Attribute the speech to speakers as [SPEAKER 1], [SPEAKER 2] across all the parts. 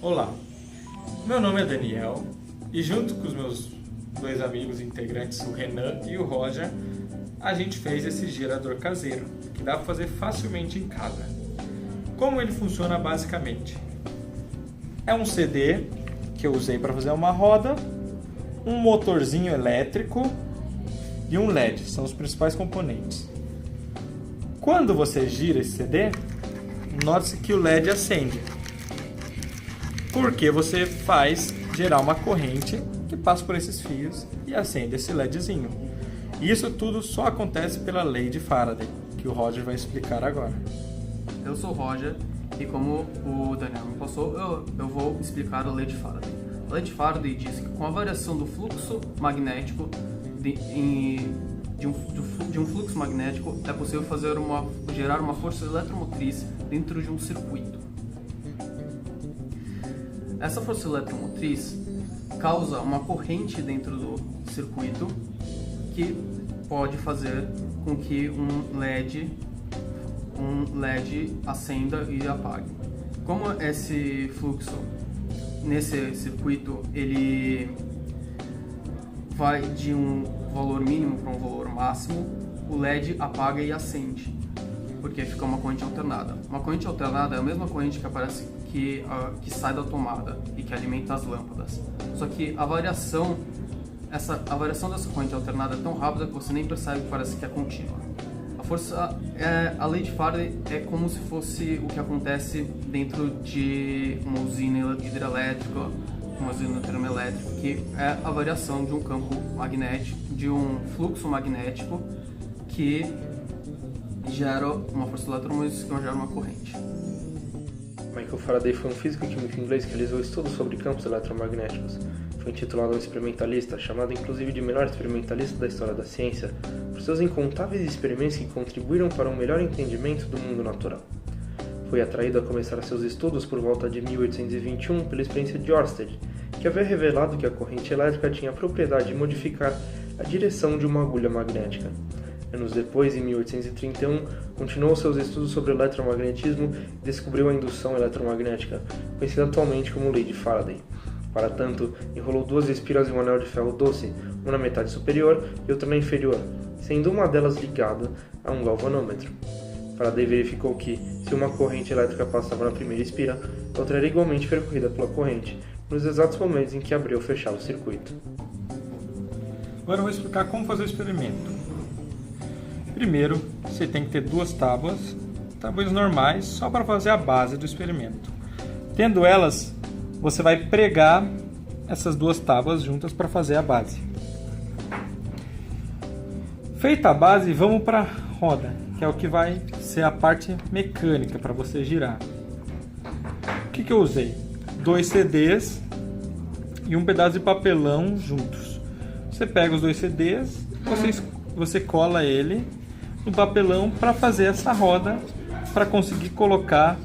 [SPEAKER 1] Olá, meu nome é Daniel e junto com os meus dois amigos integrantes, o Renan e o Roger, a gente fez esse gerador caseiro, que dá para fazer facilmente em casa. Como ele funciona basicamente? É um CD que eu usei para fazer uma roda, um motorzinho elétrico e um LED, são os principais componentes. Quando você gira esse CD, note-se que o LED acende, porque você faz gerar uma corrente que passa por esses fios e acende esse LEDzinho. Isso tudo só acontece pela lei de Faraday, que o Roger vai explicar agora.
[SPEAKER 2] Eu sou o Roger e como o Daniel me passou, eu vou explicar a lei de Faraday. A lei de Faraday diz que com a variação do fluxo magnético de um fluxo magnético é possível gerar uma força eletromotriz dentro de um circuito. Essa força eletromotriz causa uma corrente dentro do circuito que pode fazer com que um LED acenda e apague. Como esse fluxo nesse circuito ele vai de um valor mínimo para um valor máximo, o LED apaga e acende, porque fica uma corrente alternada. Uma corrente alternada é a mesma corrente que aparece que sai da tomada e que alimenta as lâmpadas. Só que a variação dessa corrente alternada é tão rápida que você nem percebe, que parece que é contínua. A lei de Faraday é como se fosse o que acontece dentro de uma usina hidrelétrica, uma usina termoelétrica, que é a variação de um campo magnético, de um fluxo magnético que gera uma força eletromotriz que gera uma corrente.
[SPEAKER 3] Michael Faraday foi um físico e químico inglês que realizou estudos sobre campos eletromagnéticos. Foi intitulado um experimentalista, chamado inclusive de melhor experimentalista da história da ciência, por seus incontáveis experimentos que contribuíram para um melhor entendimento do mundo natural. Foi atraído a começar seus estudos por volta de 1821 pela experiência de Ørsted, que havia revelado que a corrente elétrica tinha a propriedade de modificar a direção de uma agulha magnética. Anos depois, em 1831, continuou seus estudos sobre o eletromagnetismo e descobriu a indução eletromagnética, conhecida atualmente como Lei de Faraday. Para tanto, enrolou duas espiras em um anel de ferro doce, uma na metade superior e outra na inferior, sendo uma delas ligada a um galvanômetro. Faraday verificou que, se uma corrente elétrica passava na primeira espira, a outra era igualmente percorrida pela corrente, nos exatos momentos em que abria ou fechava o circuito.
[SPEAKER 1] Agora eu vou explicar como fazer o experimento. Primeiro, você tem que ter duas tábuas normais, só para fazer a base do experimento. Tendo elas, você vai pregar essas duas tábuas juntas para fazer a base. Feita a base, vamos para a roda, que é o que vai ser a parte mecânica para você girar. O que eu usei? 2 CDs e um pedaço de papelão juntos. Você pega os 2 CDs, você cola ele no papelão para fazer essa roda, para conseguir colocar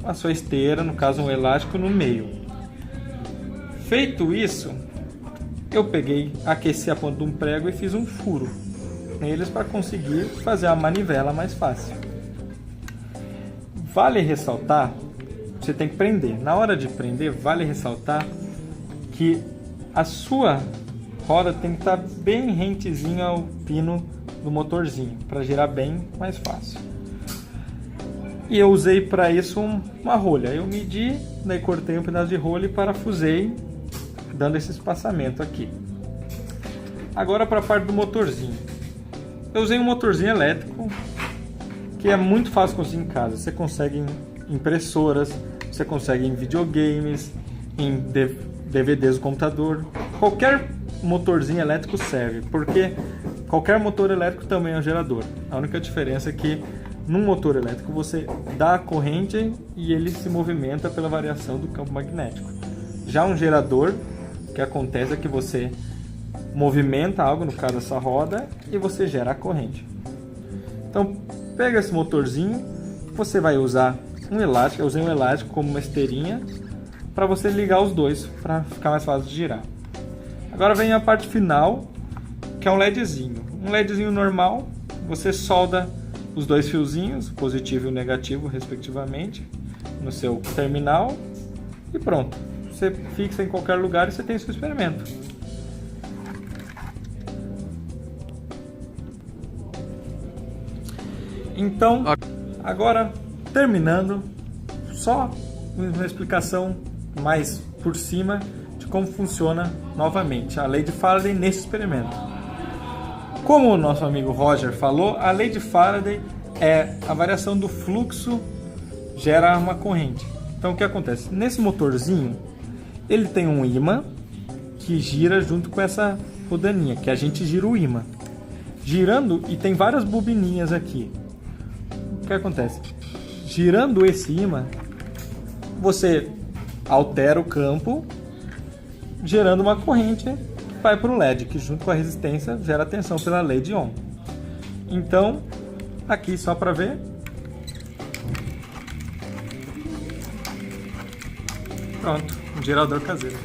[SPEAKER 1] a sua esteira, no caso um elástico, no meio. Feito isso, eu aqueci a ponta de um prego e fiz um furo neles para conseguir fazer a manivela mais fácil. Vale ressaltar, você tem que prender. Na hora de prender, vale ressaltar que a sua roda tem que estar bem rentezinha ao pino do motorzinho, para girar bem mais fácil. E eu usei para isso uma rolha. Eu medi, daí cortei um pedaço de rolha e parafusei, dando esse espaçamento aqui. Agora para a parte do motorzinho. Eu usei um motorzinho elétrico, que é muito fácil conseguir em casa. Você consegue em impressoras, você consegue em videogames, em DVDs do computador. Qualquer motorzinho elétrico serve, porque qualquer motor elétrico também é um gerador. A única diferença é que num motor elétrico você dá a corrente e ele se movimenta pela variação do campo magnético. Já um gerador, o que acontece é que você movimenta algo, no caso essa roda, e você gera a corrente. Então pega esse motorzinho, você vai usar um elástico. Eu usei um elástico como uma esteirinha para você ligar os dois, para ficar mais fácil de girar. Agora vem a parte final, que é um LEDzinho. Um LEDzinho normal, você solda os 2 fiozinhos, o positivo e o negativo, respectivamente, no seu terminal, e pronto. Você fixa em qualquer lugar e você tem o seu experimento. Então, agora terminando, só uma explicação mais por cima de como funciona novamente a lei de Faraday nesse experimento. Como o nosso amigo Roger falou, a lei de Faraday é a variação do fluxo gera uma corrente. Então o que acontece? Nesse motorzinho, ele tem um ímã que gira junto com essa rodaninha, que a gente gira o ímã. Girando, e tem várias bobininhas aqui. O que acontece? Girando esse ímã, você altera o campo, gerando uma corrente que vai para o LED, que junto com a resistência gera tensão pela lei de Ohm. Então, aqui só para ver. Pronto, um gerador caseiro.